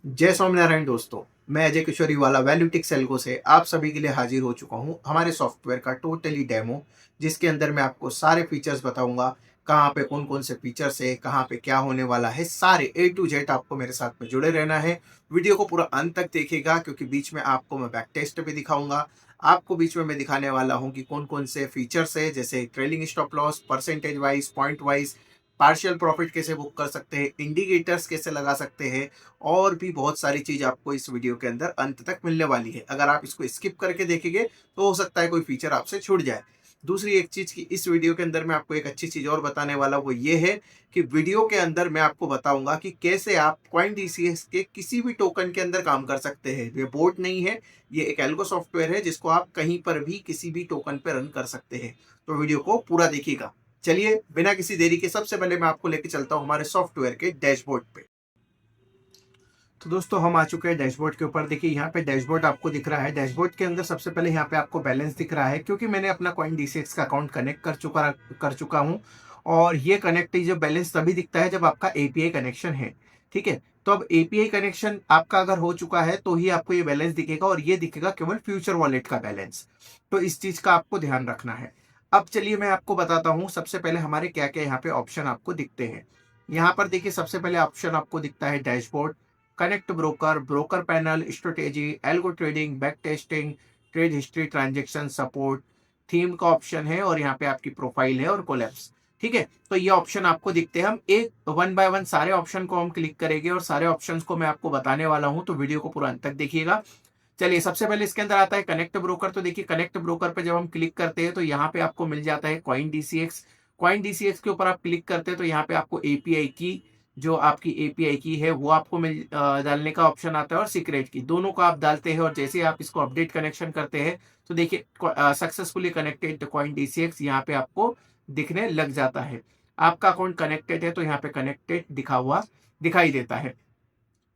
जय स्वामीनारायण दोस्तों। मैं अजय किशोरी वाला वैल्यूटिक्स एल्गो से आप सभी के लिए हाजिर हो चुका हूं हमारे सॉफ्टवेयर का टोटली डेमो, जिसके अंदर मैं आपको सारे फीचर्स बताऊंगा। कहां पे कौन कौन से फीचर्स है, कहां पे क्या होने वाला है, सारे ए टू जेड आपको मेरे साथ में जुड़े रहना है। वीडियो को पूरा अंत तक देखिएगा, क्योंकि बीच में आपको मैं बैक टेस्ट भी दिखाऊंगा। आपको बीच में मैं दिखाने वाला हूं कि कौन कौन से फीचर्स है, जैसे trailing stop loss, percentage wise, point wise, partial profit कैसे बुक कर सकते हैं, इंडिकेटर्स कैसे लगा सकते हैं, और भी बहुत सारी चीज आपको इस वीडियो के अंदर अंत तक मिलने वाली है। अगर आप इसको स्किप करके देखेंगे तो हो सकता है कोई फीचर आपसे छूट जाए। दूसरी एक चीज की इस वीडियो के अंदर मैं आपको एक अच्छी चीज और बताने वाला, वो ये है कि वीडियो के अंदर मैं आपको बताऊंगा कि कैसे आप कॉइन डीसीएक्स के किसी भी टोकन के अंदर काम कर सकते हैं। ये बोट नहीं है, ये एक एल्गो सॉफ्टवेयर है जिसको आप कहीं पर भी किसी भी टोकन पर रन कर सकते हैं। तो वीडियो को पूरा देखिएगा। चलिए बिना किसी देरी के सबसे पहले मैं आपको लेके चलता हूं हमारे सॉफ्टवेयर के डैशबोर्ड पे। तो दोस्तों हम आ चुके हैं डैशबोर्ड के ऊपर। देखिए यहाँ पे डैशबोर्ड आपको दिख रहा है। डैशबोर्ड के अंदर सबसे पहले यहाँ पे आपको बैलेंस दिख रहा है, क्योंकि मैंने अपना कॉइन डीसीएक्स का अकाउंट कनेक्ट कर चुका हूँ। और ये कनेक्ट जो बैलेंस तभी दिखता है जब आपका एपीआई कनेक्शन है। ठीक है, तो अब एपीआई कनेक्शन आपका अगर हो चुका है तो ही आपको ये बैलेंस दिखेगा, और ये दिखेगा केवल फ्यूचर वॉलेट का बैलेंस। तो इस चीज का आपको ध्यान रखना है। अब चलिए मैं आपको बताता हूँ सबसे पहले हमारे क्या क्या यहाँ पे ऑप्शन आपको दिखते हैं। यहाँ पर देखिए सबसे पहले ऑप्शन आपको दिखता है dashboard, connect broker, broker panel, strategy, algo trading, back testing, trade history, transaction support, theme का ऑप्शन है, और यहाँ पे आपकी प्रोफाइल है और कोलैप्स। ठीक है, तो ये ऑप्शन आपको दिखते हैं। हम एक वन बाय वन सारे ऑप्शन को हम क्लिक करेंगे और सारे ऑप्शंस को मैं आपको बताने वाला हूं, तो वीडियो को पूरा अंत तक देखिएगा। चलिए सबसे पहले इसके अंदर आता है कनेक्ट ब्रोकर। तो देखिए कनेक्ट ब्रोकर पे जब हम क्लिक करते हैं तो यहाँ पे आपको मिल जाता है कॉइन डीसीएक्स। कॉइन डीसीएक्स के ऊपर आप क्लिक करते हैं तो यहाँ पे आपको एपीआई की, जो आपकी एपीआई की है वो आपको डालने का ऑप्शन आता है, और सीक्रेट की, दोनों को आप डालते हैं। और जैसे आप इसको अपडेट कनेक्शन करते हैं तो देखिए सक्सेसफुली कनेक्टेड कॉइन डीसीएक्स यहाँ पे आपको दिखने लग जाता है। आपका अकाउंट कनेक्टेड है तो यहाँ पे कनेक्टेड दिखा हुआ दिखाई देता है।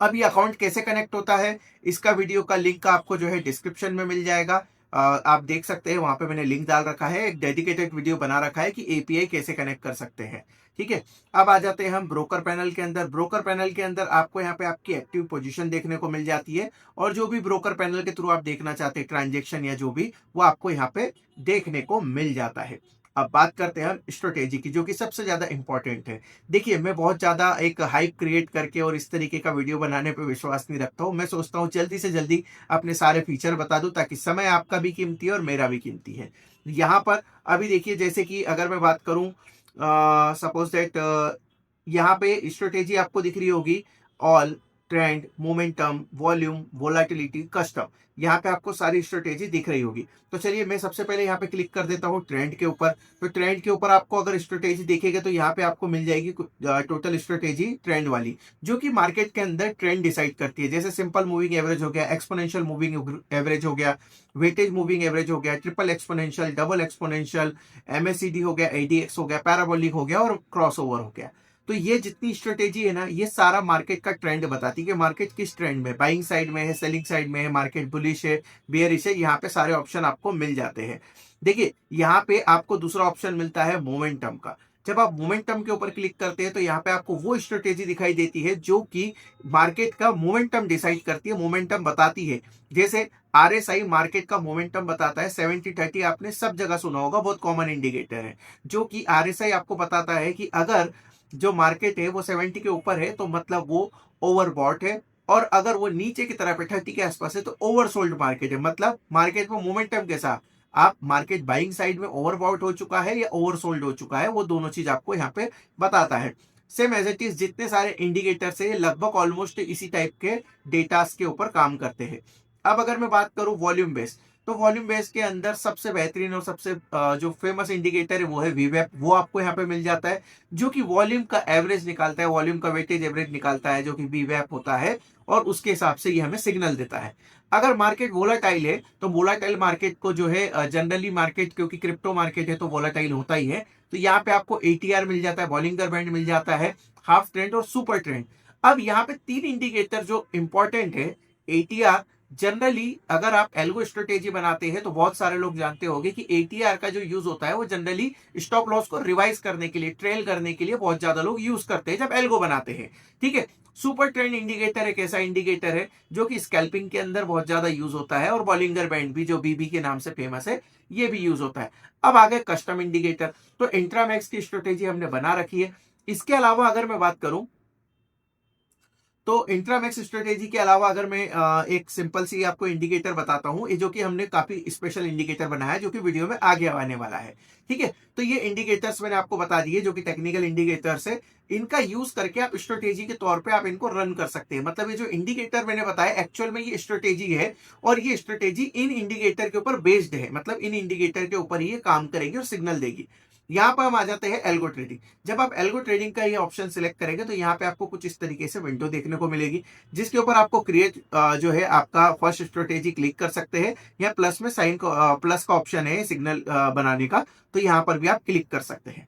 अब ये अकाउंट कैसे कनेक्ट होता है, इसका वीडियो का लिंक आपको जो है डिस्क्रिप्शन में मिल जाएगा। आप देख सकते हैं, वहां पे मैंने लिंक डाल रखा है, एक डेडिकेटेड वीडियो बना रखा है कि एपीआई कैसे कनेक्ट कर सकते हैं। ठीक है, अब आ जाते हैं हम ब्रोकर पैनल के अंदर। ब्रोकर पैनल के अंदर आपको यहाँ पे आपकी एक्टिव पोजीशन देखने को मिल जाती है, और जो भी ब्रोकर पैनल के थ्रू आप देखना चाहते हैं ट्रांजेक्शन या जो भी, वो आपको यहाँ पे देखने को मिल जाता है। अब बात करते हैं हम स्ट्रेटेजी की, जो कि सबसे ज्यादा इंपॉर्टेंट है। देखिए मैं बहुत ज्यादा एक हाइप क्रिएट करके और इस तरीके का वीडियो बनाने पे विश्वास नहीं रखता हूँ। मैं सोचता हूँ जल्दी से जल्दी अपने सारे फीचर बता दूं, ताकि समय आपका भी कीमती है और मेरा भी कीमती है। यहाँ पर अभी देखिए, जैसे कि अगर मैं बात करूं, सपोज दैट यहाँ पे स्ट्रेटेजी आपको दिख रही होगी, all, trend, momentum, volume, volatility, custom. यहाँ पे आपको सारी स्ट्रेटेजी दिख रही होगी। तो चलिए मैं सबसे पहले यहाँ पे क्लिक कर देता हूँ ट्रेंड के ऊपर। तो ट्रेंड के ऊपर आपको अगर स्ट्रेटेजी देखेगा तो यहाँ पे आपको मिल जाएगी टोटल स्ट्रेटेजी ट्रेंड वाली, जो कि मार्केट के अंदर ट्रेंड डिसाइड करती है। जैसे सिंपल मूविंग एवरेज हो गया, एक्सपोनेंशियल मूविंग एवरेज हो गया, वेटेज मूविंग एवरेज हो गया, triple exponential, double exponential, MSCD हो गया, एडीएक्स हो गया, पैराबोलिक हो गया, और क्रॉसओवर हो गया। तो ये जितनी स्ट्रेटेजी है ना, ये सारा मार्केट का ट्रेंड बताती है कि मार्केट किस ट्रेंड में, बाइंग साइड में है, सेलिंग साइड में है, मार्केट बुलिश है, बियरिश है। यहाँ पे सारे ऑप्शन आपको मिल जाते हैं। देखिए यहाँ पे आपको दूसरा ऑप्शन मिलता है मोमेंटम का। जब आप मोमेंटम के ऊपर क्लिक करते हैं तो यहाँ पे आपको वो स्ट्रेटेजी दिखाई देती है जो कि मार्केट का मोमेंटम डिसाइड करती है, मोमेंटम बताती है। जैसे आरएसआई मार्केट का मोमेंटम बताता है 70-30, आपने सब जगह सुना होगा, बहुत कॉमन इंडिकेटर है। जो कि आरएसआई आपको बताता है कि अगर जो मार्केट है वो 70 के ऊपर है तो मतलब वो ओवरबॉट है, और अगर वो नीचे की तरफ है 30 के आसपास है तो ओवरसोल्ड मार्केट है। मतलब मार्केट में मोमेंटम के साथ आप मार्केट बाइंग साइड में ओवरबॉट हो चुका है या ओवरसोल्ड हो चुका है, वो दोनों चीज आपको यहाँ पे बताता है। सेम एज इट इज जितने सारे इंडिकेटर्स है लगभग ऑलमोस्ट इसी टाइप के डेटास के ऊपर काम करते हैं। अब अगर मैं बात करूं वॉल्यूम बेस, तो वॉल्यूम बेस के अंदर सबसे बेहतरीन और सबसे जो फेमस इंडिकेटर है वो है वीवेप। वो आपको यहाँ पे मिल जाता है, जो कि वॉल्यूम का एवरेज निकालता है, वॉल्यूम का वेटेज एवरेज निकालता है, जो कि वीवेप होता है, और उसके हिसाब से ये हमें सिग्नल देता है। अगर मार्केट वोलाटाइल है तो वोलाटाइल मार्केट को जो है जनरली मार्केट, क्योंकि क्रिप्टो मार्केट है तो वोलाटाइल होता ही है, तो यहाँ पे आपको एटीआर मिल जाता है, बॉलिंगर बैंड मिल जाता है, हाफ ट्रेंड और सुपर ट्रेंड। अब यहाँ पे तीन इंडिकेटर जो इंपॉर्टेंट है, एटीआर, जनरली अगर आप एल्गो स्ट्रेटेजी बनाते हैं तो बहुत सारे लोग जानते होंगे कि एटीआर का जो यूज होता है वो जनरली स्टॉप लॉस को रिवाइज करने के लिए, ट्रेल करने के लिए बहुत ज्यादा लोग यूज करते हैं जब एल्गो बनाते हैं। ठीक है, सुपर ट्रेंड इंडिकेटर एक ऐसा इंडिकेटर है जो कि स्कैल्पिंग के अंदर बहुत ज्यादा यूज होता है, और बॉलिंगर बैंड भी जो बीबी के नाम से फेमस है ये भी यूज होता है। अब आ गए कस्टम इंडिकेटर। तो इंट्रामैक्स की स्ट्रेटेजी हमने बना रखी है। इसके अलावा अगर मैं बात करूं तो इंट्रामैक्स स्ट्रेटेजी के अलावा अगर मैं एक सिंपल सी आपको इंडिकेटर बताता हूं, ये जो कि हमने काफी स्पेशल इंडिकेटर बनाया है जो कि वीडियो में आगे आने वाला है। ठीक है, तो ये इंडिकेटर्स मैंने आपको बता दिए जो कि टेक्निकल इंडिकेटर्स है। इनका यूज करके आप स्ट्रेटेजी के तौर पे आप इनको रन कर सकते हैं। मतलब ये जो इंडिकेटर मैंने बताया एक्चुअल में ये स्ट्रेटेजी है, और ये स्ट्रेटेजी इन इंडिकेटर के ऊपर बेस्ड है। मतलब इन इंडिकेटर के ऊपर ये काम करेगी और सिग्नल देगी। यहाँ पर हम आ जाते हैं एल्गो ट्रेडिंग। जब आप एल्गो ट्रेडिंग का ये ऑप्शन सिलेक्ट करेंगे तो यहाँ पे आपको कुछ इस तरीके से विंडो देखने को मिलेगी, जिसके ऊपर आपको क्रिएट जो है आपका फर्स्ट स्ट्रेटेजी क्लिक कर सकते हैं। या प्लस में साइन प्लस का ऑप्शन है सिग्नल बनाने का, तो यहाँ पर भी आप क्लिक कर सकते हैं।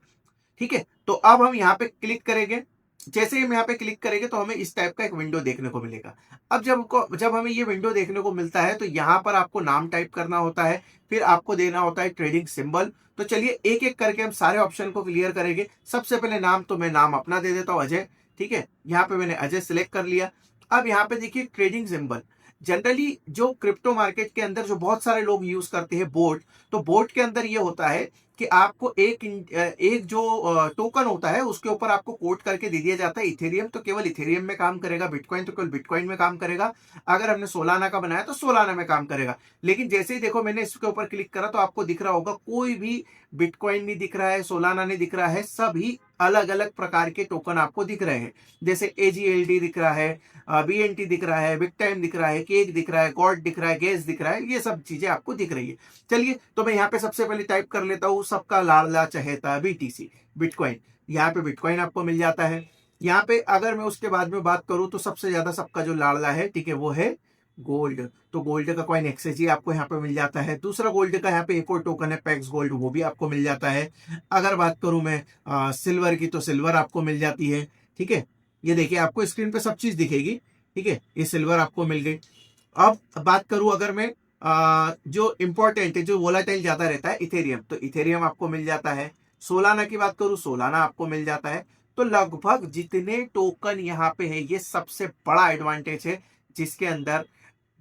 ठीक है, तो अब हम यहाँ पे क्लिक करेंगे। जैसे ही हम यहाँ पे क्लिक करेंगे तो हमें इस टाइप का एक विंडो देखने को मिलेगा। अब जब हमें ये विंडो देखने को मिलता है तो यहाँ पर आपको नाम टाइप करना होता है, फिर आपको देना होता है ट्रेडिंग सिंबल। तो चलिए एक एक करके हम सारे ऑप्शन को क्लियर करेंगे। सबसे पहले नाम, तो मैं नाम अपना दे देता हूँ अजय। ठीक है, यहाँ पे मैंने अजय सिलेक्ट कर लिया। अब यहाँ पे देखिए ट्रेडिंग सिंबल। जनरली जो क्रिप्टो मार्केट के अंदर जो बहुत सारे लोग यूज करते हैं बोट, तो बोट के अंदर ये होता है कि आपको एक जो टोकन होता है उसके ऊपर आपको कोट करके दे दिया जाता है इथेरियम, तो केवल इथेरियम में काम करेगा। बिटकॉइन तो केवल बिटकॉइन में काम करेगा। अगर हमने सोलाना का बनाया तो सोलाना में काम करेगा। लेकिन जैसे ही देखो मैंने इसके ऊपर क्लिक करा तो आपको दिख रहा होगा कोई भी बिटकॉइन नहीं दिख रहा है, सोलाना नहीं दिख रहा है, सभी अलग अलग प्रकार के टोकन आपको दिख रहे हैं। जैसे एजीएलडी दिख रहा है, बीएनटी दिख रहा है, बिग टाइम दिख रहा है, केक दिख रहा है, गॉड दिख रहा है, गैस दिख रहा है, ये सब चीजें आपको दिख रही है। चलिए तो मैं यहाँ पे सबसे पहले टाइप कर लेता हूँ सबका लाडला चहेता बीटीसी बिटकॉइन। यहाँ पे बिटकॉइन आपको मिल जाता है। यहाँ पे अगर मैं उसके बाद में बात करूं तो सबसे ज्यादा सबका जो लाडला है, ठीक है, वो है गोल्ड। तो गोल्ड का कॉइन एक्सचेंज आपको यहाँ पे मिल जाता है। दूसरा गोल्ड का यहाँ पे एक और टोकन है पैक्स गोल्ड, वो भी आपको मिल जाता है। अगर बात करूं मैं सिल्वर की, तो सिल्वर आपको मिल जाती है। ठीक है, ये देखिए आपको स्क्रीन पे सब चीज दिखेगी। ठीक है, ये सिल्वर आपको मिल गई। अब बात करूं अगर मैं जो इंपॉर्टेंट है, जो वोलाटाइल ज्यादा रहता है, इथेरियम, तो इथेरियम आपको मिल जाता है। सोलाना की बात करूं, सोलाना आपको मिल जाता है। तो लगभग जितने टोकन यहाँ पे है, ये सबसे बड़ा एडवांटेज है जिसके अंदर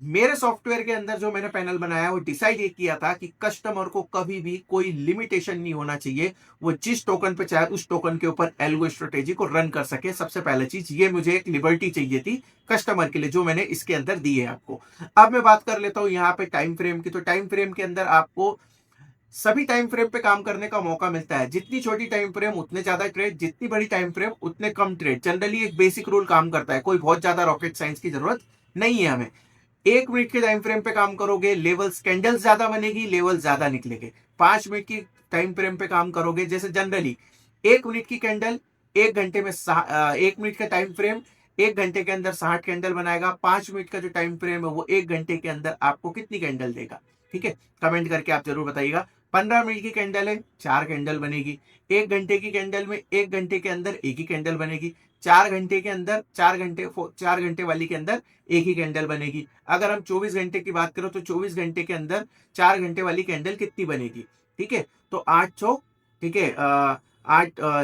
मेरे सॉफ्टवेयर के अंदर जो मैंने पैनल बनाया वो डिसाइड ये किया था कि कस्टमर को कभी भी कोई लिमिटेशन नहीं होना चाहिए। वो जिस टोकन पे चाहे उस टोकन के ऊपर एल्गो स्ट्रेटेजी को रन कर सके। सबसे पहली चीज ये, मुझे एक लिबर्टी चाहिए थी कस्टमर के लिए, जो मैंने इसके अंदर दी है आपको। अब मैं बात कर लेता हूं यहाँ पे टाइम फ्रेम की। तो टाइम फ्रेम के अंदर आपको सभी टाइम फ्रेम पे काम करने का मौका मिलता है। जितनी छोटी टाइम फ्रेम उतने ज्यादा ट्रेड, जितनी बड़ी टाइम फ्रेम उतने कम ट्रेड। जनरली एक बेसिक रूल काम करता है, कोई बहुत ज्यादा रॉकेट साइंस की जरूरत नहीं है हमें। 1 मिनट के टाइम फ्रेम पे काम करोगे, लेवल्स कैंडल्स ज्यादा बनेगी, लेवल ज्यादा निकलेंगे। 5 मिनट की टाइम फ्रेम पे काम करोगे, जैसे जनरली 1 मिनट की कैंडल 1 घंटे में 1 मिनट का टाइम फ्रेम 1 घंटे के अंदर 60 कैंडल बनाएगा। 5 मिनट का जो टाइम फ्रेम है वो 1 घंटे के अंदर आपको कितनी कैंडल देगा? ठीक है, कमेंट करके आप जरूर बताइएगा। 15 मिनट की कैंडल है, 4 कैंडल बनेगी। 1 घंटे की कैंडल में 1 घंटे के अंदर एक ही कैंडल बनेगी। 4 घंटे के अंदर 4 घंटे वाली के अंदर एक ही कैंडल बनेगी। अगर हम 24 घंटे की बात करें तो 24 घंटे के अंदर 4 घंटे वाली कैंडल कितनी बनेगी? ठीक है, तो 8 चौक, ठीक है,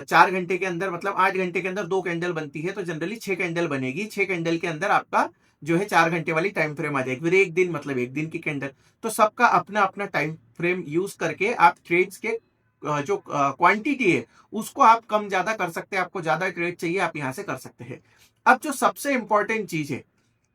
4 घंटे के अंदर मतलब 8 घंटे के अंदर 2 कैंडल बनती है, तो जनरली 6 कैंडल बनेगी। 6 कैंडल के अंदर आपका जो है 4 घंटे वाली टाइम फ्रेम आ जाएगी। फिर एक दिन मतलब एक दिन की कैंडल। तो सबका अपना अपना टाइम फ्रेम यूज करके आप ट्रेड्स के जो क्वांटिटी है उसको आप कम ज्यादा कर सकते हैं। आपको ज्यादा ट्रेड चाहिए, आप यहां से कर सकते हैं। अब जो सबसे इंपॉर्टेंट चीज है,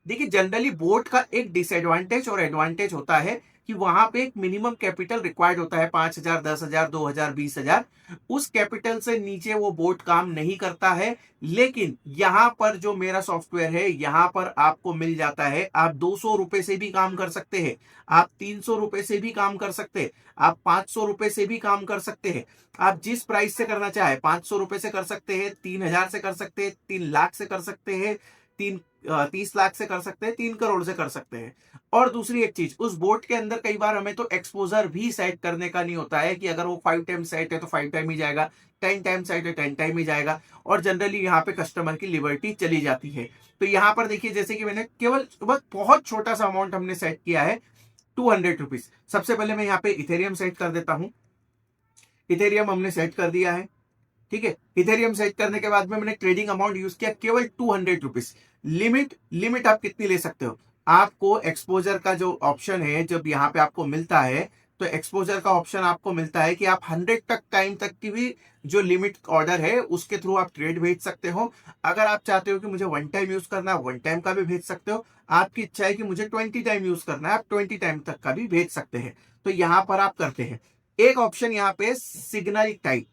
देखिए जनरली बोट का एक डिसएडवांटेज और एडवांटेज होता है कि वहां पे एक मिनिमम कैपिटल रिक्वायर्ड होता है, 5,000, 10,000, 2,000, 20,000। उस कैपिटल से नीचे वो बोट काम नहीं करता है। लेकिन यहां पर जो मेरा सॉफ्टवेयर है, यहां पर आपको मिल जाता है, आप 200 रुपए से भी काम कर सकते हैं, आप 300 रुपए से भी काम कर सकते हैं, आप 500 रुपए से भी काम कर सकते हैं। आप जिस प्राइस से करना चाहे, 500 रुपए से कर सकते हैं, 3,000 से कर सकते हैं, 3 लाख से कर सकते हैं, 30 लाख से कर सकते हैं, 3 करोड़ से कर सकते हैं। और दूसरी एक चीज, उस बोट के अंदर कई बार हमें तो एक्सपोजर भी सेट करने का नहीं होता है कि अगर वो 5 टाइम सेट है तो 5 टाइम ही जाएगा, 10 टाइम सेट है 10 टाइम ही जाएगा। और जनरली यहाँ पे कस्टमर की लिबर्टी चली जाती है। तो यहाँ पर देखिए, जैसे कि मैंने केवल बस बहुत छोटा सा अमाउंट हमने सेट किया है, 200 रुपीज। सबसे पहले मैं यहाँ पे इथेरियम सेट कर देता हूं। इथेरियम हमने सेट कर दिया है। ठीक है। इथेरियम सेट करने के बाद में मैंने ट्रेडिंग अमाउंट यूज किया केवल 200 रुपीज। लिमिट आप कितनी ले सकते हो? आपको एक्सपोजर का जो ऑप्शन है, जब यहाँ पे आपको मिलता है तो एक्सपोजर का ऑप्शन आपको मिलता है कि आप 100 तक टाइम तक की भी जो लिमिट ऑर्डर है उसके थ्रू आप ट्रेड भेज सकते हो। अगर आप चाहते हो कि मुझे वन टाइम यूज करना है, वन टाइम का भी भेज सकते हो। आपकी इच्छा है कि मुझे 20 टाइम यूज करना है, आप 20 टाइम तक का भी भेज सकते हैं। तो यहां पर आप करते हैं। एक ऑप्शन यहाँ पे सिग्नल टाइप।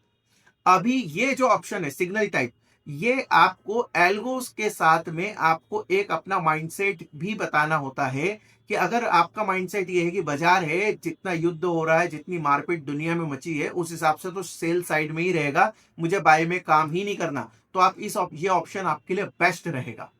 अभी ये जो ऑप्शन है सिग्नल टाइप, ये आपको एल्गोस के साथ में आपको एक अपना माइंडसेट भी बताना होता है कि अगर आपका माइंडसेट ये है कि बाजार है, जितना युद्ध हो रहा है, जितनी मारपीट दुनिया में मची है, उस हिसाब से तो सेल साइड में ही रहेगा, मुझे बाय में काम ही नहीं करना, तो आप ये ऑप्शन आपके लिए बेस्ट रहेगा।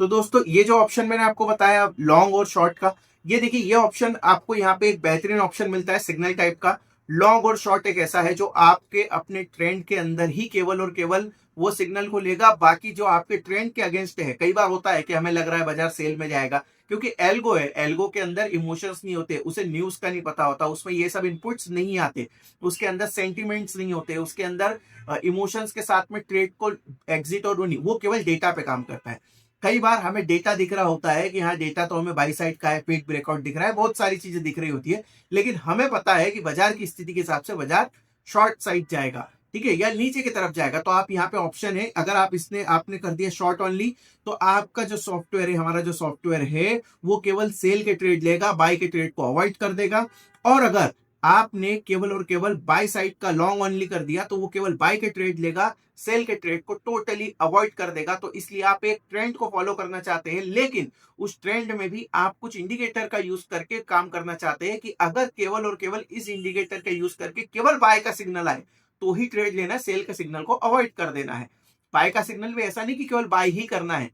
तो दोस्तों ये जो ऑप्शन मैंने आपको बताया लॉन्ग और शॉर्ट का, ये देखिए ये ऑप्शन आपको यहाँ पे एक बेहतरीन ऑप्शन मिलता है सिग्नल टाइप का। लॉन्ग और शॉर्ट एक ऐसा है जो आपके अपने ट्रेंड के अंदर ही केवल और केवल वो सिग्नल को लेगा, बाकी जो आपके ट्रेंड के अगेंस्ट है। कई बार होता है कि हमें लग रहा है बाजार सेल में जाएगा, क्योंकि एल्गो है, एल्गो के अंदर इमोशंस नहीं होते, उसे न्यूज का नहीं पता होता, उसमें ये सब इनपुट्स नहीं आते, उसके अंदर सेंटिमेंट्स नहीं होते, उसके अंदर इमोशंस के साथ में ट्रेड को एग्जिट और वो केवल डेटा पे काम करता है। कई बार हमें डेटा दिख रहा होता है कि हाँ डेटा तो हमें बाई साइड का है, पीक ब्रेकआउट दिख रहा है, बहुत सारी चीजें दिख रही होती है, लेकिन हमें पता है कि बाजार की स्थिति के हिसाब से बाजार शॉर्ट साइड जाएगा, ठीक है, या नीचे की तरफ जाएगा। तो आप यहाँ पे ऑप्शन है, अगर आप आपने कर दिया शॉर्ट ओनली, तो आपका जो सॉफ्टवेयर है, हमारा जो सॉफ्टवेयर है, वो केवल सेल के ट्रेड लेगा, बाय के ट्रेड को अवॉइड कर देगा। और अगर आपने केवल और केवल बाय साइड का लॉन्ग ओनली कर दिया, तो वो केवल बाय के ट्रेड लेगा, सेल के ट्रेड को टोटली अवॉइड कर देगा। तो इसलिए आप एक ट्रेंड को फॉलो करना चाहते हैं, लेकिन उस ट्रेंड में भी आप कुछ इंडिकेटर का यूज करके काम करना चाहते हैं कि अगर केवल और केवल इस इंडिकेटर का यूज करके केवल बाय का सिग्नल आए तो ही ट्रेड लेना है, सेल के सिग्नल को अवॉइड कर देना है। बाय का सिग्नल भी ऐसा नहीं कि केवल बाय ही करना है,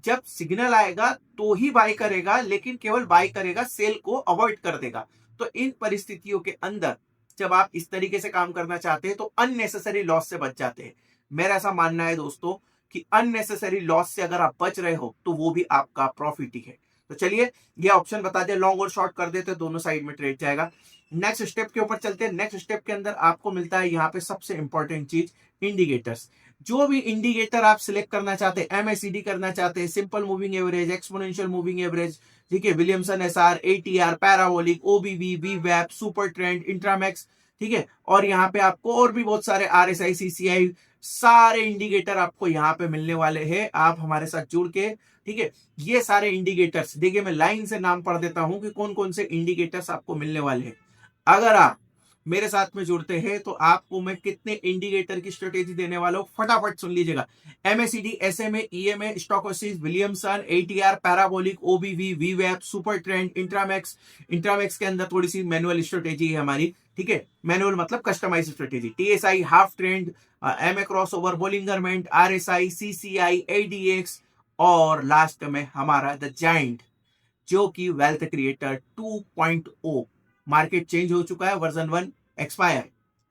जब सिग्नल आएगा तो ही बाय करेगा, लेकिन केवल बाय करेगा, सेल को अवॉइड कर देगा। तो इन परिस्थितियों के अंदर जब आप इस तरीके से काम करना चाहते हैं तो अननेसेसरी लॉस से बच जाते हैं। मेरा ऐसा मानना है दोस्तों कि अननेसेसरी लॉस से अगर आप बच रहे हो तो वो भी आपका प्रॉफिट ही है। तो चलिए ये ऑप्शन बता दे, लॉन्ग और शॉर्ट कर देते, दोनों साइड में ट्रेड जाएगा। नेक्स्ट स्टेप के ऊपर चलते हैं। नेक्स्ट स्टेप के अंदर आपको मिलता है यहाँ पे सबसे इंपॉर्टेंट चीज, इंडिकेटर्स। जो भी इंडिकेटर आप सिलेक्ट करना चाहते हैं, एमएसीडी करना चाहते हैं, simple moving average, exponential moving average, ठीक है, Williamson SR, ATR, parabolic, OBV, वीवैप, सुपर ट्रेंड, इंट्रामैक्स, ठीक है, और यहाँ पे आपको और भी बहुत सारे आरएसआई, सीसीआई, सारे इंडिकेटर आपको यहाँ पे मिलने वाले हैं। आप हमारे साथ जुड़ के, ठीक है, ये सारे इंडिकेटर्स देखिए, मैं लाइन से नाम पढ़ देता हूं कि कौन कौन से इंडिकेटर्स आपको मिलने वाले हैं। अगर आप मेरे साथ में जुड़ते हैं तो आपको मैं कितने इंडिकेटर की स्ट्रेटेजी देने वाला हूं, फटाफट सुन लीजिएगा। MACD, SMA, EMA, stochastics, Williamson, ATR, parabolic, OBV, वीवैप, सुपर ट्रेंड, इंट्रामैक्स। इंट्रामैक्स के अंदर थोड़ी सी मैनुअल स्ट्रेटेजी है हमारी, ठीक है, मैनुअल मतलब customise strategy. TSI, half trend, MA crossover, Bollinger band, RSI, CCI, ADX, और लास्ट में हमारा द जाइंट, जो कि वेल्थ क्रिएटर 2.0। मार्केट चेंज हो चुका है, वर्जन 1 एक्सपायर,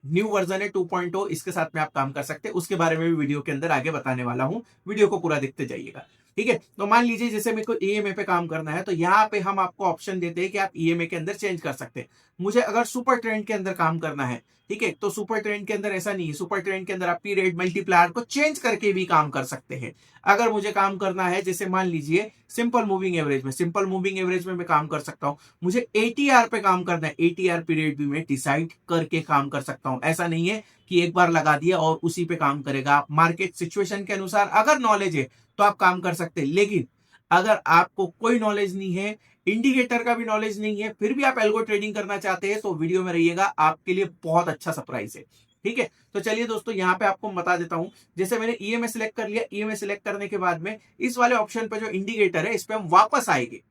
न्यू वर्जन है 2.0, इसके साथ में आप काम कर सकते हैं। उसके बारे में भी वीडियो के अंदर आगे बताने वाला हूं, वीडियो को पूरा देखते जाइएगा, ठीक है। तो मान लीजिए जैसे मेरे को ईएमए पे काम करना है, तो यहाँ पे हम आपको ऑप्शन देते हैं कि आप ईएमए के अंदर चेंज कर सकते हैं। मुझे अगर सुपर ट्रेंड के अंदर काम करना है, ठीक है, तो सुपर ट्रेंड के अंदर ऐसा नहीं है, सुपर ट्रेंड के अंदर आप पीरियड मल्टीप्लायर को चेंज करके भी काम कर सकते हैं। अगर मुझे काम करना है, जैसे मान लीजिए सिंपल मूविंग एवरेज में, सिंपल मूविंग एवरेज में मैं काम कर सकता हूं। मुझे एटीआर पे काम करना है, एटीआर पीरियड भी मैं डिसाइड करके काम कर सकता हूं। ऐसा नहीं है कि एक बार लगा दिया और उसी पे काम करेगा। आप मार्केट सिचुएशन के अनुसार अगर नॉलेज है तो आप काम कर सकते हैं, लेकिन अगर आपको कोई नॉलेज नहीं है, इंडिकेटर का भी नॉलेज नहीं है, फिर भी आप एल्गो ट्रेडिंग करना चाहते हैं, तो वीडियो में रहिएगा, आपके लिए बहुत अच्छा सरप्राइज है, ठीक है। तो चलिए दोस्तों यहाँ पे आपको बता देता हूं। जैसे मैंने ईएमए सिलेक्ट कर लिया, ईएमए सिलेक्ट करने के बाद में इस वाले ऑप्शन पे जो इंडिकेटर है, इस पे हम वापस आएंगे।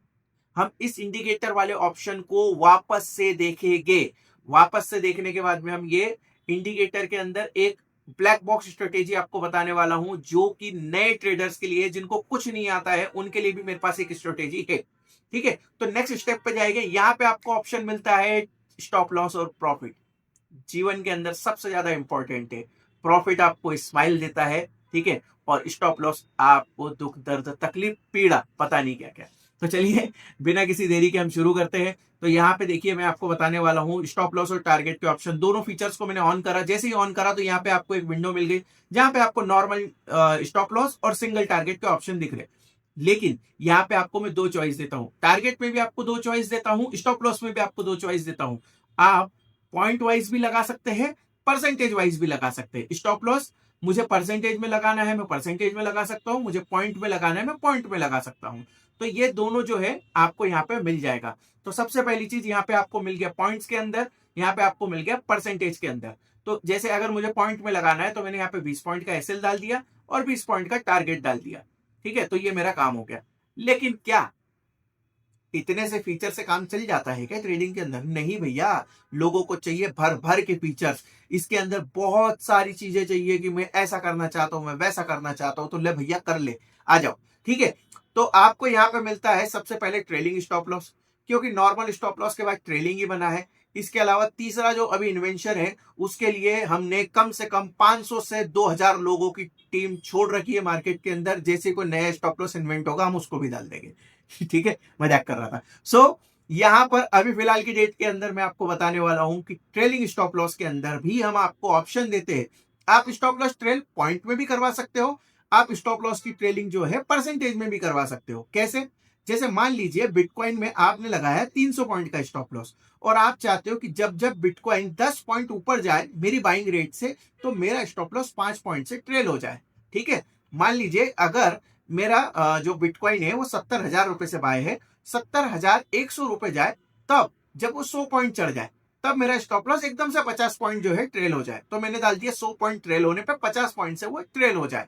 हम इस इंडिकेटर वाले ऑप्शन को वापस से देखेंगे। वापस से देखने के बाद में हम ये इंडिकेटर के अंदर एक ब्लैक बॉक्स स्ट्रेटेजी आपको बताने वाला हूं, जो कि नए ट्रेडर्स के लिए, जिनको कुछ नहीं आता है, उनके लिए भी मेरे पास एक स्ट्रेटेजी है, ठीक है। तो नेक्स्ट स्टेप पे जाएंगे। यहां पे आपको ऑप्शन मिलता है स्टॉप लॉस और प्रॉफिट। जीवन के अंदर सबसे ज्यादा इंपॉर्टेंट है। प्रॉफिट आपको स्माइल देता है, ठीक है, और स्टॉप लॉस आपको दुख, दर्द, तकलीफ, पीड़ा, पता नहीं क्या क्या। तो चलिए बिना किसी देरी के हम शुरू करते हैं। तो यहाँ पे देखिए मैं आपको बताने वाला हूँ स्टॉप लॉस और टारगेट के ऑप्शन दोनों फीचर्स को मैंने ऑन करा। जैसे ही ऑन करा तो यहाँ पे आपको एक विंडो मिल गई जहां पे आपको नॉर्मल स्टॉप लॉस और सिंगल टारगेट के ऑप्शन दिख रहे। लेकिन यहाँ पे आपको मैं दो चॉइस देता हूँ, टारगेट में भी आपको दो चॉइस देता हूँ, स्टॉप लॉस में भी आपको दो चॉइस देता हूँ। आप पॉइंट वाइज भी लगा सकते हैं, परसेंटेज वाइज भी लगा सकते हैं। स्टॉप लॉस मुझे परसेंटेज में लगाना है मैं परसेंटेज में लगा सकता हूं, मुझे पॉइंट में लगाना है मैं पॉइंट में लगा सकता हूं। तो ये दोनों जो है आपको यहाँ पे मिल जाएगा। तो सबसे पहली चीज यहाँ पे आपको मिल गया पॉइंट्स के अंदर, यहाँ पे आपको मिल गया परसेंटेज के अंदर। तो जैसे अगर मुझे पॉइंट में लगाना है तो मैंने यहाँ पे 20 पॉइंट का एसएल डाल दिया और 20 पॉइंट का टारगेट डाल दिया। ठीक है, तो ये मेरा काम हो गया। लेकिन क्या इतने से फीचर से काम चल जाता है क्या ट्रेडिंग के अंदर? नहीं भैया, लोगों को चाहिए भर भर के फीचर्स। इसके अंदर बहुत सारी चीजें चाहिए कि मैं ऐसा करना चाहता हूं, मैं वैसा करना चाहता हूं, तो ले भैया कर ले, आ जाओ। ठीक है, तो आपको यहाँ पे मिलता है सबसे पहले ट्रेलिंग स्टॉप लॉस, क्योंकि नॉर्मल स्टॉप लॉस के बाद ट्रेलिंग ही बना है। इसके अलावा तीसरा जो अभी इन्वेंशन है उसके लिए हमने कम से कम 500 से 2000 लोगों की टीम छोड़ रखी है मार्केट के अंदर। जैसे कोई नया स्टॉप लॉस इन्वेंट होगा हम उसको भी डाल देंगे। ठीक है, मजाक कर रहा था। सो यहां पर अभी फिलहाल की डेट के अंदर मैं आपको बताने वाला हूं कि ट्रेलिंग स्टॉप लॉस के अंदर भी हम आपको ऑप्शन देते हैं। आप स्टॉप लॉस ट्रेल पॉइंट में भी करवा सकते हो, आप स्टॉप लॉस की ट्रेलिंग जो है परसेंटेज में भी करवा सकते हो। कैसे? जैसे मान लीजिए बिटकॉइन में आपने लगाया 300 पॉइंट का स्टॉप लॉस और आप चाहते हो कि जब जब बिटकॉइन 10 पॉइंट ऊपर जाए मेरी बाइंग रेट से, तो मेरा स्टॉप लॉस 5 पॉइंट से ट्रेल हो जाए। ठीक है, मान लीजिए अगर मेरा जो बिटकॉइन है वो 70,000 रुपए से बाय है, 70,100 रुपए जाए, तब जब वो 100 पॉइंट चढ़ जाए तब मेरा स्टॉप लॉस एकदम से 50 पॉइंट जो है ट्रेल हो जाए। तो मैंने डाल दिया 100 पॉइंट ट्रेल होने पे 50 पॉइंट से वो ट्रेल हो जाए।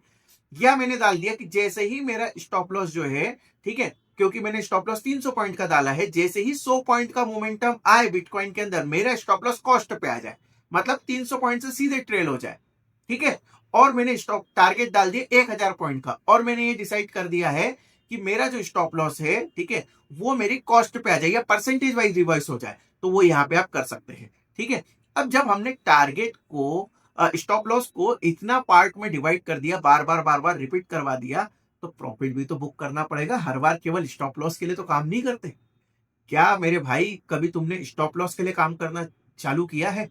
या मैंने डाल दिया कि जैसे ही मेरा स्टॉप लॉस जो है, ठीक है, क्योंकि मैंने स्टॉप लॉस 300 पॉइंट का डाला है, जैसे ही 100 पॉइंट का मोमेंटम आए बिटकॉइन के अंदर मेरा स्टॉप लॉस कॉस्ट पे आ जाए, मतलब 300 पॉइंट से सीधे ट्रेल हो जाए। ठीक है, और मैंने स्टॉप टारगेट डाल दिया 1000 पॉइंट का, और मैंने ये डिसाइड कर दिया है कि मेरा जो स्टॉप लॉस है, ठीक है, वो मेरी कॉस्ट पे आ जाए या परसेंटेज वाइज रिवर्स हो जाए, तो वो यहां पे आप कर सकते हैं। ठीक है, अब जब हमने टारगेट को स्टॉप लॉस को इतना पार्ट में डिवाइड कर दिया, बार बार रिपीट करवा दिया, तो प्रॉफिट भी तो बुक करना पड़ेगा। हर बार केवल स्टॉप लॉस के लिए तो काम नहीं करते। क्या मेरे भाई कभी तुमने स्टॉप लॉस के लिए काम करना चालू किया है?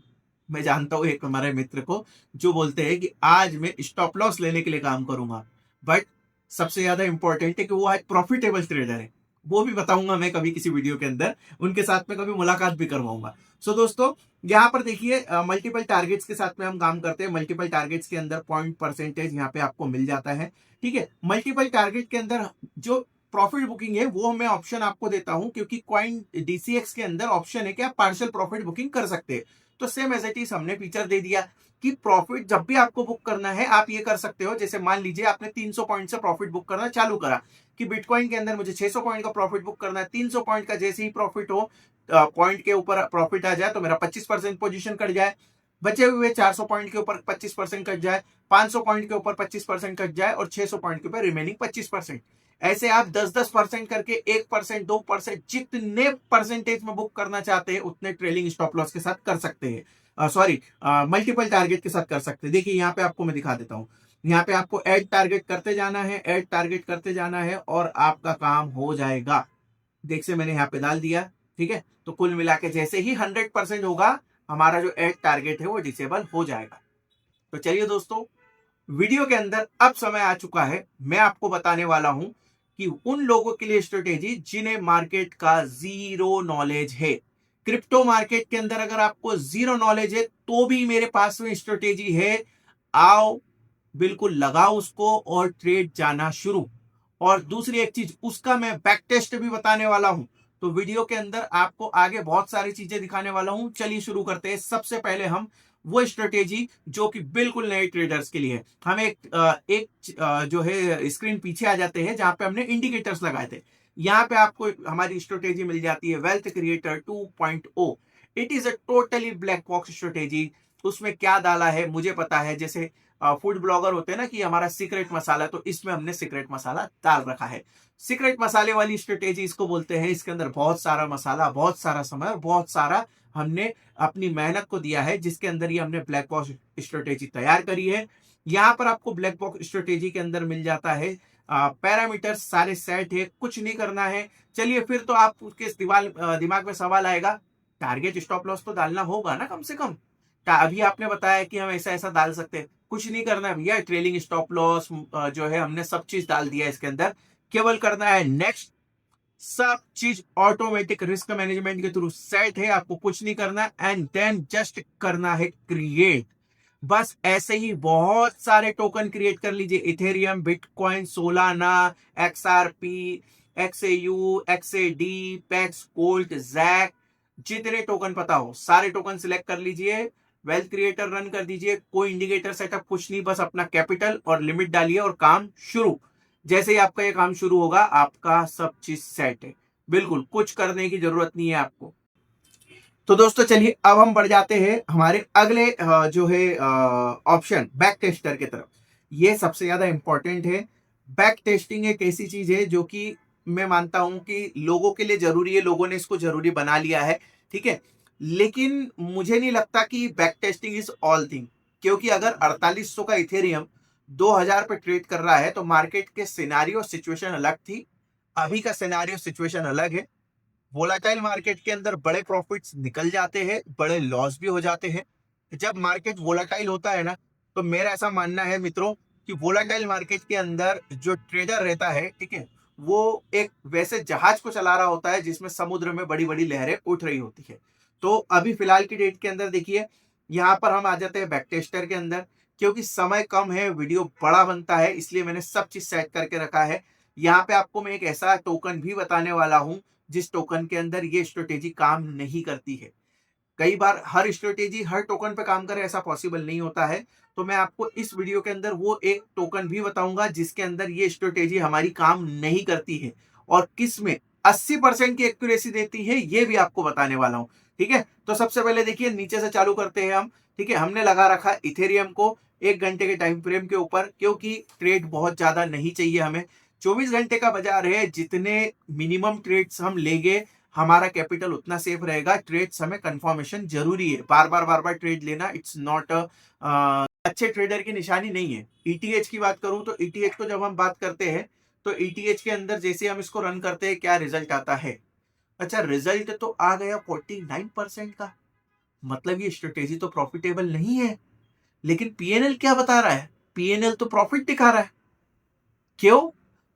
मैं जानता हूं एक हमारे मित्र को जो बोलते हैं कि आज मैं स्टॉप लॉस लेने के लिए काम करूंगा, बट सबसे ज्यादा इंपॉर्टेंट है कि वो आज प्रॉफिटेबल ट्रेडर है। वो भी बताऊंगा मैं कभी किसी वीडियो के अंदर, उनके साथ में कभी मुलाकात भी करवाऊंगा। सो दोस्तों यहाँ पर देखिए मल्टीपल टारगेट्स के साथ में हम काम करते हैं। मल्टीपल टारगेट्स के अंदर पॉइंट परसेंटेज यहाँ पे आपको मिल जाता है। ठीक है, मल्टीपल टारगेट के अंदर जो प्रॉफिट बुकिंग है वो मैं ऑप्शन आपको देता हूं, क्योंकि कॉइन डीसीएक्स के अंदर ऑप्शन है कि आप पार्शियल प्रॉफिट बुकिंग कर सकते हैं। तो सेम एज इट इज हमने फीचर दे दिया कि प्रॉफिट जब भी आपको बुक करना है आप ये कर सकते हो। जैसे मान लीजिए आपने 300 पॉइंट से प्रॉफिट बुक करना चालू करा कि बिटकॉइन के अंदर मुझे 600 पॉइंट का प्रॉफिट बुक करना है। 300 पॉइंट का जैसे ही प्रॉफिट हो, पॉइंट के ऊपर प्रॉफिट आ जाए तो मेरा 25% पोजीशन कट जाए, बचे हुए 400 पॉइंट के ऊपर 25% कट जाए, 500 पॉइंट के ऊपर 25% कट जाए और 600 पॉइंट के ऊपर रिमेनिंग 25%। ऐसे आप 10% करके 1%, 2%, जितने परसेंटेज में बुक करना चाहते हैं उतने ट्रेलिंग स्टॉप लॉस के साथ कर सकते हैं। सॉरी, मल्टीपल टारगेट के साथ कर सकते हैं। देखिए यहाँ पे आपको मैं दिखा देता हूँ। यहाँ पे आपको ऐड टारगेट करते जाना है, ऐड टारगेट करते जाना है और आपका काम हो जाएगा। देख से मैंने यहाँ पे डाल दिया। ठीक है, तो कुल मिला के जैसे ही 100% होगा हमारा जो ऐड टारगेट है वो डिसेबल हो जाएगा। तो चलिए दोस्तों, वीडियो के अंदर अब समय आ चुका है, मैं आपको बताने वाला हूं कि उन लोगों के लिए स्ट्रेटेजी जिन्हें मार्केट का जीरो नॉलेज है। क्रिप्टो मार्केट के अंदर अगर आपको जीरो नॉलेज है तो भी मेरे पास में स्ट्रेटेजी है। आओ, बिल्कुल लगाओ उसको और ट्रेड जाना शुरू। और दूसरी एक चीज, उसका मैं बैक टेस्ट भी बताने वाला हूं। तो वीडियो के अंदर आपको आगे बहुत सारी चीजें दिखाने वाला हूं। चलिए शुरू करते हैं। सबसे पहले हम वो स्ट्रेटेजी जो कि बिल्कुल नए ट्रेडर्स के लिए, हम एक जो है स्क्रीन पीछे आ जाते हैं जहां पे हमने इंडिकेटर्स लगाए थे। यहाँ पे आपको हमारी स्ट्रेटेजी मिल जाती है wealth creator 2.0। It is a totally black box strategy. उसमें क्या डाला है मुझे पता है। जैसे फूड ब्लॉगर होते हैं ना कि हमारा सीक्रेट मसाला, तो इसमें हमने सीक्रेट मसाला डाल रखा है। सीक्रेट मसाले वाली स्ट्रेटेजी इसको बोलते हैं। इसके अंदर बहुत सारा मसाला, बहुत सारा समय और बहुत सारा हमने अपनी मेहनत को दिया है, जिसके अंदर ये हमने ब्लैक बॉक्स स्ट्रेटेजी तैयार करी है। यहाँ पर आपको ब्लैक बॉक्स स्ट्रेटेजी के अंदर मिल जाता है पैरामीटर्स सारे सेट है, कुछ नहीं करना है। चलिए फिर तो आप उसके दिमाग में सवाल आएगा, टारगेट स्टॉप लॉस तो डालना होगा ना कम से कम। अभी आपने बताया कि हम ऐसा ऐसा डाल सकते हैं, कुछ नहीं करना है भैया। ट्रेलिंग स्टॉप लॉस जो है हमने सब चीज डाल दिया है इसके अंदर, केवल करना है नेक्स्ट। सब चीज ऑटोमेटिक रिस्क मैनेजमेंट के थ्रू सेट है, आपको कुछ नहीं करना एंड देन जस्ट करना है क्रिएट। बस ऐसे ही बहुत सारे टोकन क्रिएट कर लीजिए, Ethereum, Bitcoin, Solana, XRP, XAU, XAD, Pax, Colt, Jack, जितने टोकन पता हो सारे टोकन सिलेक्ट कर लीजिए। वेल्थ क्रिएटर रन कर दीजिए, कोई इंडिकेटर सेटअप कुछ नहीं, बस अपना कैपिटल और लिमिट डालिए और काम शुरू। जैसे ही आपका ये काम शुरू होगा आपका सब चीज सेट है, बिल्कुल कुछ करने की जरूरत नहीं है आपको। तो दोस्तों चलिए अब हम बढ़ जाते हैं हमारे अगले जो है ऑप्शन बैक टेस्टर की तरफ। ये सबसे ज्यादा इंपॉर्टेंट है। बैक टेस्टिंग एक ऐसी चीज है जो कि मैं मानता हूं कि लोगों के लिए जरूरी है, लोगों ने इसको जरूरी बना लिया है, ठीक है। लेकिन मुझे नहीं लगता कि back testing is all thing, क्योंकि अगर 4800 का इथेरियम 2000 पे ट्रेड कर रहा है तो मार्केट के सिनेरियो सिचुएशन अलग थी, अभी का सिनेरियो सिचुएशन अलग है। वोलाटाइल मार्केट के अंदर बड़े प्रॉफिट्स निकल जाते हैं, बड़े लॉस भी हो जाते हैं। जब मार्केट वोलाटाइल होता है ना, तो मेरा ऐसा मानना है मित्रों कि वोलाटाइल मार्केट के अंदर जो ट्रेडर रहता है, ठीक है, वो एक वैसे जहाज को चला रहा होता है जिसमें समुद्र में बड़ी बड़ी लहरें उठ रही होती है। तो अभी फिलहाल की डेट के अंदर देखिए, यहाँ पर हम आ जाते हैं बैक टेस्टर के अंदर। क्योंकि समय कम है, वीडियो बड़ा बनता है, इसलिए मैंने सब चीज सेट करके रखा है। यहाँ पे आपको मैं एक ऐसा टोकन भी बताने वाला हूं जिस टोकन के अंदर ये स्ट्रेटेजी काम नहीं करती है। कई बार हर स्ट्रेटेजी हर टोकन पे काम करे ऐसा पॉसिबल नहीं होता है। तो मैं आपको इस वीडियो के अंदर वो एक टोकन भी बताऊंगा जिसके अंदर ये स्ट्रेटेजी हमारी काम नहीं करती है और किस में 80% की एक्यूरेसी देती है, ये भी आपको बताने वाला हूं, ठीक है। तो सबसे पहले देखिए नीचे से चालू करते हैं हम, ठीक है। हमने लगा रखा इथेरियम को 1 घंटे के टाइम फ्रेम के ऊपर, क्योंकि ट्रेड बहुत ज्यादा नहीं चाहिए हमें। 24 घंटे का बाजार है, जितने मिनिमम ट्रेड्स हम लेंगे हमारा कैपिटल उतना सेफ रहेगा। ट्रेड्स हमें कंफर्मेशन जरूरी है, बार बार ट्रेड लेना इट्स नॉट अच्छे ट्रेडर की निशानी नहीं है। ईटीएच की बात करूं तो ईटीएच को जब हम बात करते हैं तो ईटीएच के अंदर जैसे हम इसको रन करते हैं क्या रिजल्ट आता है। अच्छा, रिजल्ट तो आ गया 49% का, मतलब ये स्ट्रेटेजी तो प्रॉफिटेबल नहीं है। लेकिन पीएनएल क्या बता रहा है, पीएनएल तो प्रॉफिट दिखा रहा है। क्यों?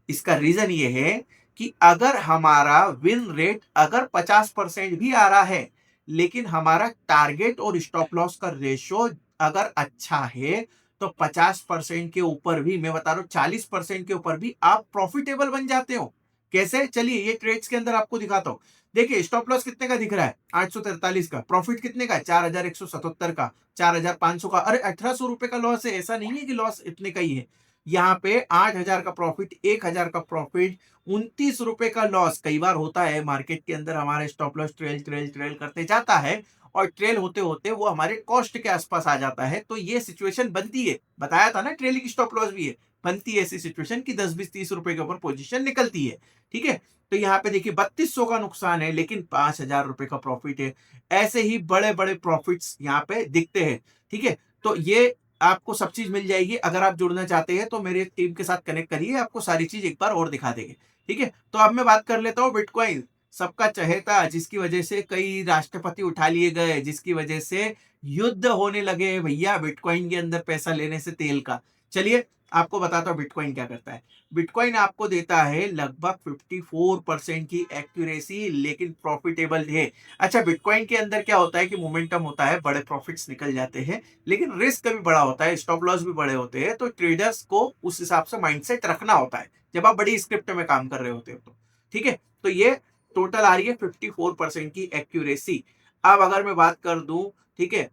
इसका रीजन ये है कि अगर हमारा विन रेट अगर 50% भी आ रहा है, लेकिन हमारा टारगेट और स्टॉप लॉस का रेशो अगर अच्छा है, तो 50% के ऊपर भी, मैं बता रहा हूं 40% के ऊपर भी आप प्रॉफिटेबल बन जाते हो। कैसे? चलिए ये ट्रेड्स के अंदर आपको दिखाता हूं। देखिए स्टॉप लॉस कितने का दिख रहा है, 843 का। प्रॉफिट कितने का है, 4177 का, 4500 का। अरे 1800 रुपए का लॉस है, ऐसा नहीं है कि लॉस इतने का ही है। यहाँ पे 8000 का प्रॉफिट, 1000 का प्रॉफिट, 29 रुपए का लॉस। कई बार होता है मार्केट के अंदर हमारा stop loss trail trail trail करते जाता है और ट्रेल होते होते वो हमारे कॉस्ट के आसपास आ जाता है। तो ये सिचुएशन बनती है, बताया था ना ट्रेलिंग स्टॉप लॉस भी है, बनती है ऐसी सिचुएशन की 10 20 30 रुपए के ऊपर पोजीशन निकलती है, ठीक है। तो यहाँ पे देखिए 3200 का नुकसान है, लेकिन 5000 रुपए का प्रॉफिट है। ऐसे ही बड़े बड़े प्रॉफिट्स यहाँ पे दिखते हैं, ठीक है। तो ये आपको सब चीज मिल जाएगी। अगर आप जुड़ना चाहते हैं तो मेरे टीम के साथ कनेक्ट करिए, आपको सारी चीज एक बार और दिखा देंगे, ठीक है। तो अब मैं बात कर लेता हूँ बिटकॉइन, सबका चहेता, जिसकी वजह से कई राष्ट्रपति उठा लिए गए, जिसकी वजह से युद्ध होने लगे भैया बिटकॉइन के अंदर पैसा लेने से तेल का। चलिए आपको बताता हूँ बिटकॉइन क्या करता है। बिटकॉइन आपको देता है लगभग 54% की एक्यूरेसी, लेकिन प्रॉफिटेबल है। अच्छा, बिटकॉइन के अंदर क्या होता है कि मोमेंटम होता है, बड़े प्रॉफिट्स निकल जाते हैं, लेकिन रिस्क भी बड़ा होता है, स्टॉप लॉस भी बड़े होते हैं। तो ट्रेडर्स को उस हिसाब से माइंडसेट रखना होता है जब आप बड़ी स्क्रिप्ट में काम कर रहे होते हो तो, ठीक है। तो ये टोटल आ रही है 54% की एक्यूरेसी। अब अगर मैं बात कर दूं, ठीक है,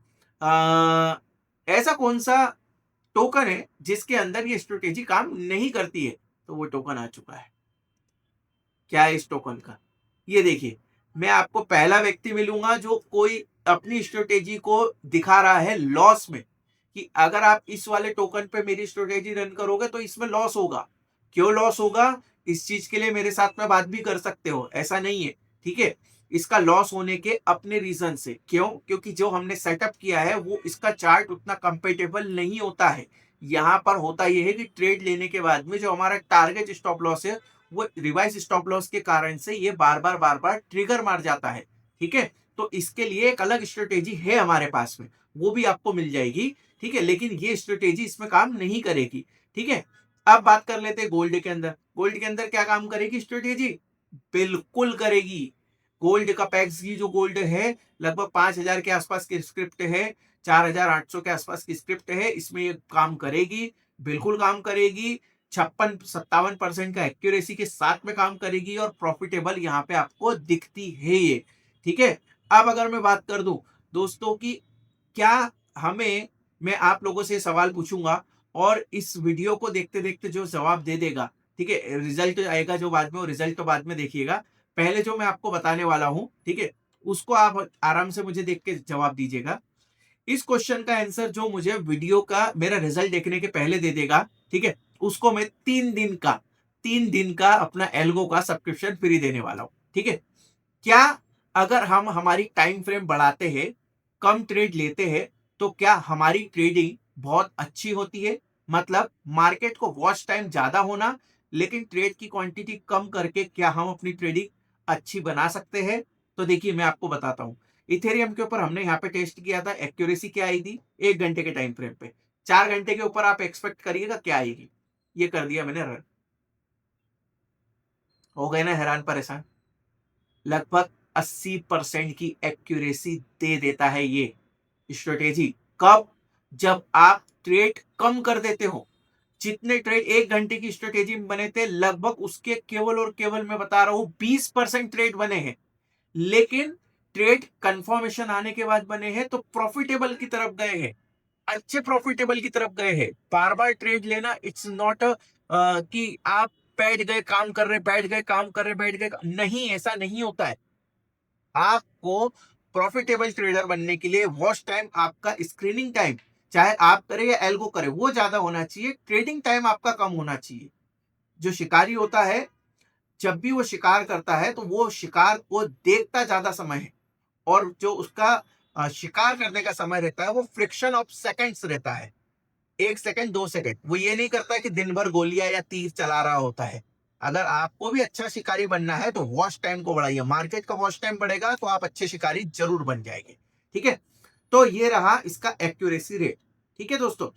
ऐसा कौन सा टोकन है जिसके अंदर ये स्ट्रेटेजी काम नहीं करती है, तो वो टोकन आ चुका है। क्या है इस टोकन का, ये देखिए। मैं आपको पहला व्यक्ति मिलूंगा जो कोई अपनी स्ट्रेटेजी को दिखा रहा है लॉस में, कि अगर आप इस वाले टोकन पे मेरी स्ट्रेटेजी रन करोगे तो इसमें लॉस होगा। क्यों लॉस होगा, इस चीज के लिए मेरे साथ में बात भी कर सकते हो, ऐसा नहीं है, ठीक है। इसका लॉस होने के अपने रीजन से, क्यों? क्योंकि जो हमने सेटअप किया है वो इसका चार्ट उतना कंपेटेबल नहीं होता है। यहाँ पर होता ये है कि ट्रेड लेने के बाद में जो हमारा टारगेट स्टॉप लॉस है वो रिवाइज स्टॉप लॉस के कारण से ये बार बार ट्रिगर मार जाता है। ठीक है, तो इसके लिए एक अलग स्ट्रेटेजी है हमारे पास में, वो भी आपको मिल जाएगी। ठीक है, लेकिन ये स्ट्रेटेजी इसमें काम नहीं करेगी। ठीक है, अब बात कर लेते हैं गोल्ड के अंदर। गोल्ड के अंदर क्या काम करेगी स्ट्रेटेजी? बिल्कुल करेगी। गोल्ड का पैक्स की जो गोल्ड है लगभग 5,000 के आसपास की स्क्रिप्ट है, 4,800 के आसपास की स्क्रिप्ट है, इसमें ये काम करेगी, बिल्कुल काम करेगी। 56-57% का एक्यूरेसी के साथ में काम करेगी और प्रॉफिटेबल यहाँ पे आपको दिखती है ये। ठीक है, अब अगर मैं बात कर दूं दोस्तों की क्या हमें, मैं आप लोगों से सवाल पूछूंगा और इस वीडियो को देखते देखते जो जवाब दे देगा, ठीक है, रिजल्ट आएगा जो बाद में, वो रिजल्ट तो बाद में देखिएगा। पहले जो मैं आपको बताने वाला हूं, ठीक है, उसको आप आराम से मुझे देख के जवाब दीजिएगा। इस क्वेश्चन का आंसर जो मुझे वीडियो का मेरा रिजल्ट देखने के पहले दे देगा, ठीक है, उसको मैं 3 दिन का अपना एल्गो का सब्सक्रिप्शन फ्री देने वाला हूं। ठीक है, क्या अगर हम हमारी टाइम फ्रेम बढ़ाते हैं, कम ट्रेड लेते हैं, तो क्या हमारी ट्रेडिंग बहुत अच्छी होती है? मतलब मार्केट को वॉच टाइम ज्यादा होना, लेकिन ट्रेड की क्वांटिटी कम करके क्या हम अपनी ट्रेडिंग अच्छी बना सकते हैं? तो देखिए मैं आपको बताता हूं। इथेरियम के ऊपर हमने यहाँ पे टेस्ट किया था, एक्यूरेसी क्या आई थी 1 घंटे के टाइम फ्रेम पे। 4 घंटे के ऊपर आप एक्सपेक्ट करिएगा क्या आएगी। ये कर दिया मैंने रन। हो गए ना हैरान परेशान? लगभग 80% की एक्यूरेसी दे देता है ये स्ट्रेटेजी। कब? जब आप ट्रेड कम कर देते हो। जितने ट्रेड 1 घंटे की स्ट्रेटेजी में बने थे, लगभग उसके केवल और केवल मैं बता रहा हूं 20% ट्रेड बने हैं। लेकिन ट्रेड कंफर्मेशन आने के बाद बने हैं तो प्रॉफिटेबल की तरफ गए हैं, अच्छे प्रॉफिटेबल की तरफ गए हैं। बार बार ट्रेड लेना इट्स नॉट कि आप बैठ गए काम कर रहे, बैठ गए काम कर रहे, बैठ गए, नहीं, ऐसा नहीं होता है। आपको प्रॉफिटेबल ट्रेडर बनने के लिए वॉच टाइम, आपका स्क्रीनिंग टाइम, चाहे आप करें या एल्गो करें, वो ज्यादा होना चाहिए, ट्रेडिंग टाइम आपका कम होना चाहिए। जो शिकारी होता है, जब भी वो शिकार करता है तो वो शिकार को देखता ज्यादा समय है, और जो उसका शिकार करने का समय रहता है वो फ्रिक्शन ऑफ सेकंड्स रहता है। 1 सेकंड 2 सेकंड, वो ये नहीं करता कि दिन भर गोलियां या तीर चला रहा होता है। अगर आपको भी अच्छा शिकारी बनना है तो वॉच टाइम को बढ़ाइए। मार्केट का वॉच टाइम बढ़ेगा तो आप अच्छे शिकारी जरूर बन जाएंगे। ठीक है, तो ये रहा इसका एक्यूरेसी रेट। ठीक है दोस्तों,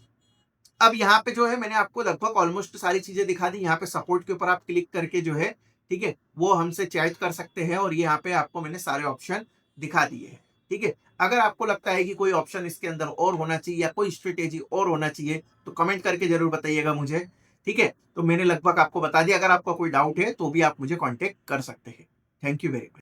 अब यहाँ पे जो है मैंने आपको लगभग ऑलमोस्ट सारी चीजें दिखा दी। यहाँ पे सपोर्ट के ऊपर आप क्लिक करके जो है, ठीक है, वो हमसे चैट कर सकते हैं, और यहाँ पे आपको मैंने सारे ऑप्शन दिखा दिए हैं। ठीक है, अगर आपको लगता है कि कोई ऑप्शन इसके अंदर और होना चाहिए या कोई स्ट्रेटेजी और होना चाहिए तो कमेंट करके जरूर बताइएगा मुझे। ठीक है, तो मैंने लगभग आपको बता दिया। अगर आपका कोई डाउट है तो भी आप मुझे कॉन्टेक्ट कर सकते हैं। Thank you very much.